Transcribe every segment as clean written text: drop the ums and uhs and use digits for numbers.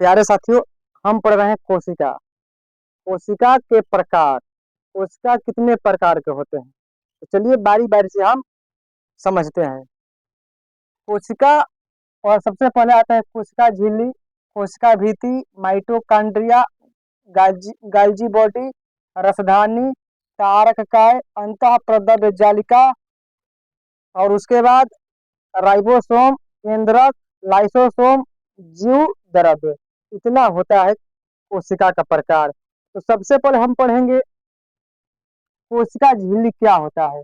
प्यारे साथियों, हम पढ़ रहे हैं कोशिका। कोशिका के प्रकार। कोशिका कितने प्रकार के होते हैं? तो चलिए बारी बारी से हम समझते हैं। कोशिका, और सबसे पहले आता है कोशिका झिल्ली, कोशिका भित्ति, माइटोकॉन्ड्रिया, गाल्जी बॉडी, रसधानी, तारककाय, अंतः प्रद्रव्य जालिका, और उसके बाद राइबोसोम, केंद्रक, लाइसोसोम, जीव द्रव्य। इतना होता है कोशिका का प्रकार। तो सबसे पहले हम पढ़ेंगे कोशिका झिल्ली क्या होता है।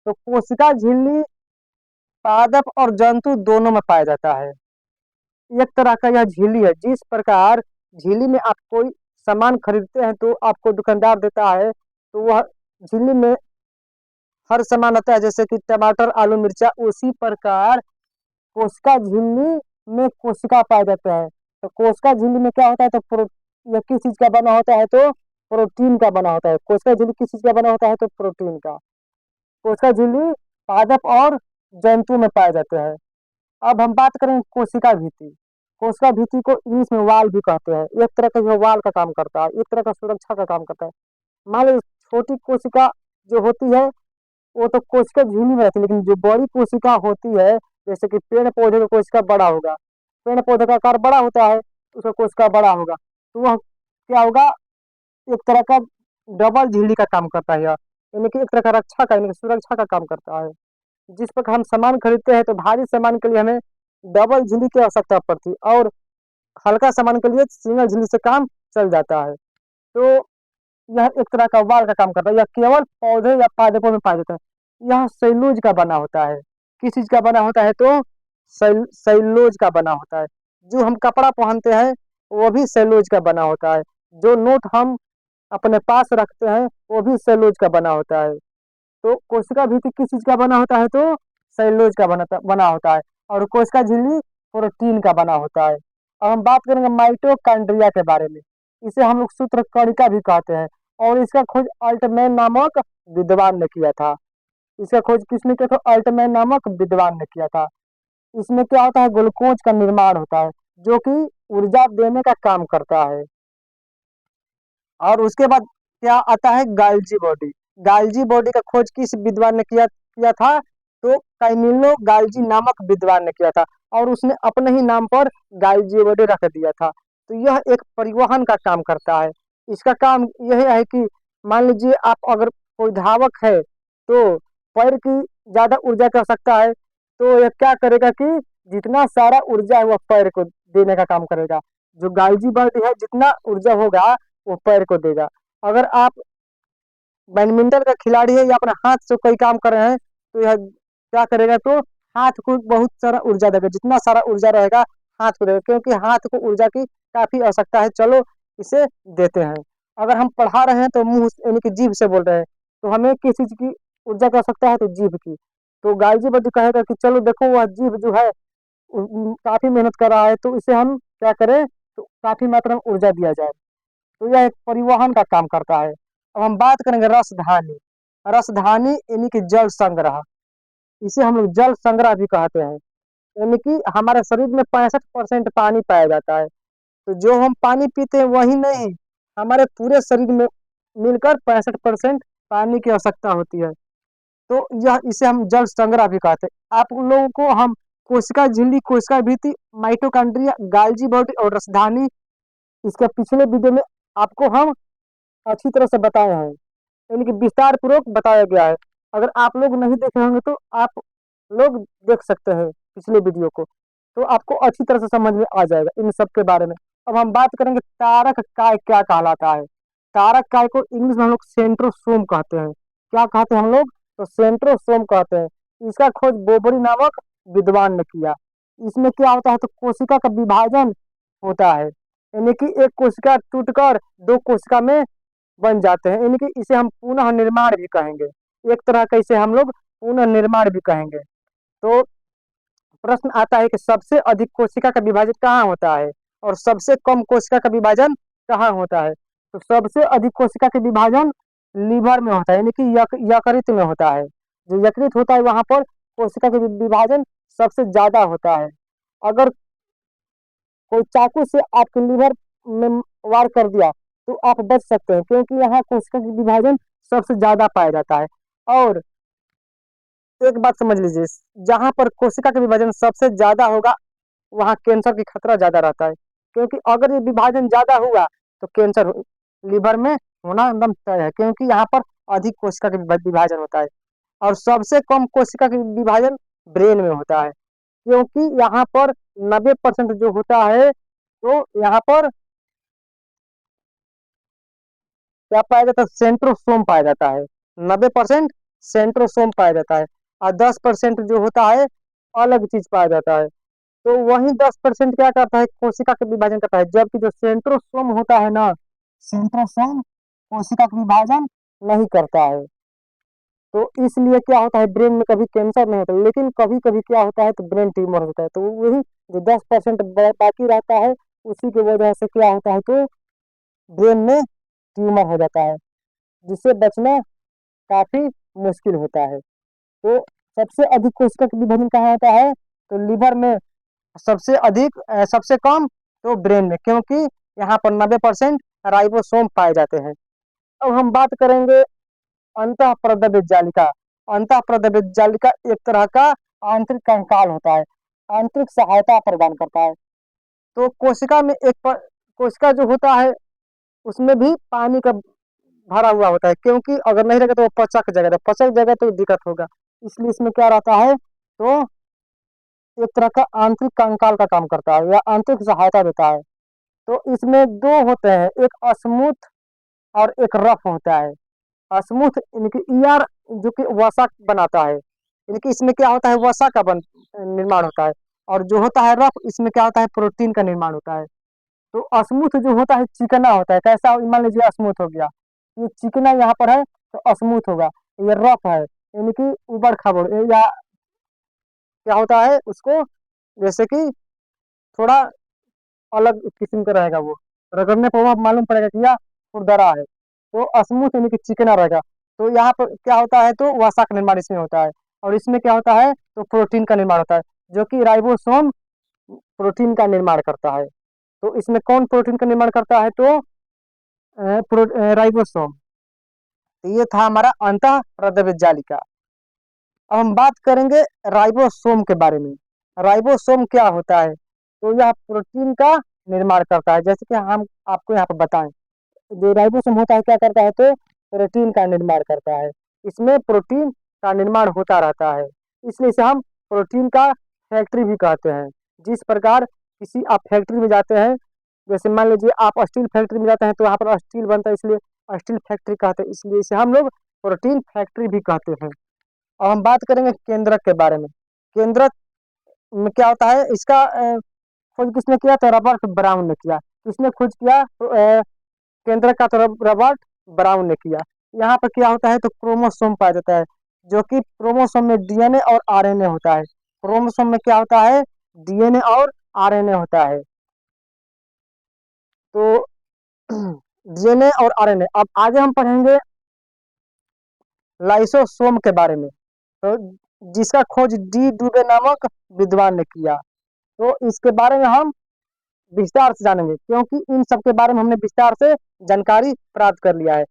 तो कोशिका झिल्ली पादप और जंतु दोनों में पाया जाता है। एक तरह का यह झिल्ली है। जिस प्रकार झिल्ली में आप कोई सामान खरीदते हैं तो आपको दुकानदार देता है, तो वह झिल्ली में हर सामान आता है, जैसे कि टमाटर, आलू, मिर्चा। उसी प्रकार कोशिका झिल्ली में कोशिका पाया जाता है। तो कोशिका झिल्ली में क्या होता है, तो यह किस चीज का बना होता है, तो प्रोटीन का बना होता है। कोशिका झिल्ली किस चीज का बना होता है, तो प्रोटीन का। कोशिका झिल्ली पादप और जंतु में पाए जाते हैं। अब हम बात करें कोशिका भित्ति। कोशिका भित्ति को इंग्लिश में वाल भी कहते हैं। एक तरह का यह वाल का काम करता है, एक तरह का सुरक्षा का काम करता है। मान लो छोटी कोशिका जो होती है वो तो कोशिका झिल्ली में रहती है, लेकिन जो बड़ी कोशिका होती है, जैसे कि पेड़ पौधे का कोशिका बड़ा होगा, पेड़ पौधे का आकार बड़ा होता है, उसका कोशिका बड़ा होगा, तो वह क्या होगा, एक तरह का डबल झिल्ली का काम करता है। यानी कि एक तरह का रक्षा का, यानी कि सुरक्षा का काम करता है। जिस प्रकार हम सामान खरीदते हैं तो भारी सामान के लिए हमें डबल झिल्ली की आवश्यकता पड़ती है, और हल्का सामान के लिए सिंगल झिल्ली से काम चल जाता है। तो यह एक तरह का वाल का काम करता है। यह केवल पौधे या पादपों में पाया जाता है। यह सेलूलोज का बना होता है। किस चीज का बना होता है, तो सेलूलोज का बना होता है। जो हम कपड़ा पहनते हैं वो भी सेलूलोज का बना होता है। जो नोट हम अपने पास रखते हैं वो भी सेलूलोज का बना होता है। तो कोशिका भित्ति किस चीज का बना होता है, तो सेलुलोज का बना होता है। और कोशिका झिल्ली प्रोटीन का बना होता है। अब हम बात करेंगे माइटोकॉन्ड्रिया के बारे में। इसे हम लोग सूत्रकणिका भी कहते हैं, और इसका खोज अल्टमैन नामक विद्वान ने किया था। इसका खोज किसने किया था, अल्टमैन नामक विद्वान ने किया था। इसमें क्या होता है, ग्लूकोज का निर्माण होता है, जो कि ऊर्जा देने का काम करता है। और उसके बाद क्या आता है, गाल्जी बॉडी। गाल्जी बॉडी का खोज किस विद्वान ने किया किया था, तो कैमिलो गाल्जी नामक विद्वान ने किया था, और उसने अपने ही नाम पर गाल्जी बॉडी रख दिया था। तो यह एक परिवहन का काम करता है। इसका काम यह है कि मान लीजिए आप अगर कोई धावक है तो पैर की ज्यादा ऊर्जा की आवश्यकता है, तो यह क्या करेगा कि जितना सारा ऊर्जा है वह पैर को देने का काम करेगा। जो गाल्जी बॉडी है, जितना ऊर्जा होगा वो पैर को देगा। अगर आप बैडमिंटन का खिलाड़ी है या अपने हाथ से कोई काम कर रहे हैं, तो यह क्या करेगा, तो हाथ को बहुत सारा ऊर्जा देगा। जितना सारा ऊर्जा रहेगा हाथ को देगा, क्योंकि हाथ को ऊर्जा की काफी आवश्यकता है। चलो इसे देते हैं। अगर हम पढ़ा रहे हैं तो मुंह यानी कि जीभ से बोल रहे हैं, तो हमें किस चीज की ऊर्जा की आवश्यकता है, तो जीभ की। तो गालजी बद्ध कहेगा कि चलो देखो वह जीभ जो है काफी मेहनत कर रहा है, तो इसे हम क्या करें, तो काफी मात्रा में ऊर्जा दिया जाए। तो यह एक परिवहन का काम करता है। अब हम बात करेंगे रसधानी। रसधानी यानी कि जल संग्रह। इसे हम लोग जल संग्रह भी कहते हैं। यानी कि हमारे शरीर में 65% पानी पाया जाता है। तो जो हम पानी पीते हैं वही नहीं, हमारे पूरे शरीर में मिलकर 65% पानी की आवश्यकता होती है। तो यह इसे हम जल संग्रह भी कहते हैं। आप उन लोगों को हम कोशिका झिल्ली, कोशिका भित्ति, माइटोकॉन्ड्रिया, गाल्जी बॉडी और रसधानी, इसके पिछले वीडियो में आपको हम अच्छी तरह से बताए हैं, यानी कि विस्तार पूर्वक बताया गया है। अगर आप लोग नहीं देखे होंगे तो आप लोग देख सकते हैं पिछले वीडियो को, तो आपको अच्छी तरह से समझ में आ जाएगा इन सब के बारे में। अब हम बात करेंगे तारक काय क्या कहलाता है। तारक काय को इंग्लिश में हम लोग सेंट्रोसोम कहते हैं। क्या कहते हैं हम लोग, तो सेंट्रोसोम कहते हैं। इसका खोज बोबरी नामक विद्वान ने किया। इसमें क्या होता है, तो कोशिका का विभाजन होता है, यानी कि एक कोशिका टूटकर दो कोशिका में बन जाते हैं। यानी कि इसे हम पुनः निर्माण भी कहेंगे। एक तरह का इसे हम लोग पुनः निर्माण भी कहेंगे। तो प्रश्न आता है कि सबसे अधिक कोशिका का विभाजन कहाँ होता है और सबसे कम कोशिका का विभाजन कहाँ होता है। तो सबसे अधिक कोशिका का विभाजन लीवर में होता है, यानी कि यकृत में होता है। जो यकृत होता है वहां पर कोशिका का विभाजन सबसे ज्यादा होता है। अगर कोई चाकू से आपके लीवर में वार कर दिया तो आप बच सकते हैं, क्योंकि यहाँ कोशिका की विभाजन सबसे ज्यादा पाया जाता है। और एक बात समझ लीजिए, जहां पर कोशिका का विभाजन सबसे ज्यादा होगा वहां कैंसर की खतरा ज्यादा रहता है, क्योंकि अगर ये विभाजन ज्यादा हुआ तो कैंसर लीवर में होना एकदम तय है, क्योंकि यहाँ पर अधिक कोशिका का विभाजन होता है। और सबसे कम कोशिका का विभाजन ब्रेन में होता है, क्योंकि यहाँ पर 90% जो होता है, तो यहाँ पर क्या पाया जाता है, सेंट्रोसोम पाया जाता है। 90% सेंट्रोसोम पाया जाता है, और 10% जो होता है अलग चीज पाया जाता है। तो वही 10% क्या करता है, कोशिका का विभाजन करता है, जबकि जो सेंट्रोसोम होता है ना, सेंट्रोसोम कोशिका का विभाजन नहीं करता है। तो इसलिए क्या होता है, ब्रेन में कभी कैंसर नहीं होता, लेकिन कभी कभी क्या होता है तो ब्रेन ट्यूमर होता है। तो वही जो 10% बाकी रहता है, उसी की वजह से क्या होता है, तो ब्रेन में ट्यूमर हो जाता है, जिससे बचना काफी मुश्किल होता है। तो सबसे अधिक कोशिका का विभाजन कहाँ होता है, तो लीवर में सबसे अधिक, सबसे कम तो ब्रेन में, क्योंकि यहाँ पर 90% राइबोसोम पाए जाते हैं। अब हम बात करेंगे अंतः प्रद्रव्य जालिका। अंतः प्रद्रव्य जालिका एक तरह का आंतरिक कंकाल होता है, आंतरिक सहायता प्रदान करता है। तो कोशिका में कोशिका जो होता है उसमें भी पानी का भरा हुआ होता है, क्योंकि अगर नहीं रहेगा तो वो पचक जाएगा, तो पचक जाएगा तो दिक्कत होगा। इसलिए इसमें क्या रहता है, तो एक तरह का आंतरिक कंकाल का काम करता है या आंतरिक सहायता देता है। तो इसमें दो होते हैं, एक स्मूथ और एक रफ होता है। स्मूथ इनकी ईआर जो कि वसा बनाता है, इनकी इसमें क्या होता है, वसा का निर्माण होता है। और जो होता है रफ, इसमें क्या होता है, प्रोटीन का निर्माण होता है। तो स्मूथ जो होता है चिकना होता है, कैसा, मान लीजिए स्मूथ हो गया, ये चिकना यहाँ पर है तो स्मूथ होगा। ये रफ है, इनकी ऊबड़ खाबड़, या क्या होता है उसको, जैसे कि थोड़ा अलग किस्म का रहेगा, वो रगड़ने पर वहाँ मालूम पड़ेगा कि यह खुरदरा है। तो स्मूथ यानी कि चिकना रहेगा। तो यहाँ पर क्या होता है, तो वसा का निर्माण इसमें होता है। और इसमें क्या होता है, तो प्रोटीन का निर्माण होता है, जो कि राइबोसोम प्रोटीन का निर्माण करता है। तो इसमें कौन प्रोटीन का निर्माण करता है, तो राइबोसोम। तो ये था हमारा अंतः प्रद्रव्य जालिका। अब हम बात करेंगे राइबोसोम के बारे में। राइबोसोम क्या होता है, तो यह प्रोटीन का निर्माण करता है, जैसे कि हम आपको यहाँ पर बताएं। जो राइबोसोम होता है क्या करता है, तो प्रोटीन का निर्माण करता है। इसमें प्रोटीन का निर्माण होता रहता है, इसलिए इसे हम प्रोटीन का फैक्ट्री भी कहते हैं। जिस प्रकार किसी आप फैक्ट्री में जाते हैं, जैसे मान लीजिए आप स्टील फैक्ट्री में जाते हैं, तो वहाँ पर स्टील बनता है, इसलिए स्टील फैक्ट्री कहते हैं, इसलिए इसे हम लोग प्रोटीन फैक्ट्री भी कहते हैं। अब हम बात करेंगे केंद्रक के बारे में। केंद्रक में क्या होता है, इसका खोज किसने किया, तो रॉबर्ट ब्राउन ने किया। किसने खोज किया, तो केंद्रक का तो रॉबर्ट ब्राउन ने किया। यहाँ पर क्या होता है, तो क्रोमोसोम पाया जाता है, जो कि क्रोमोसोम में डीएनए और आरएनए होता है। क्रोमोसोम में क्या होता है, डीएनए और आरएनए होता है। तो डीएनए और आरएनए। अब आगे हम पढ़ेंगे लाइसोसोम के बारे में, तो जिसका खोज डी डुबे नामक विद्वान ने किया। तो इसके बारे में हम विस्तार से जानेंगे, क्योंकि इन सब के बारे में हमने विस्तार से जानकारी प्राप्त कर लिया है।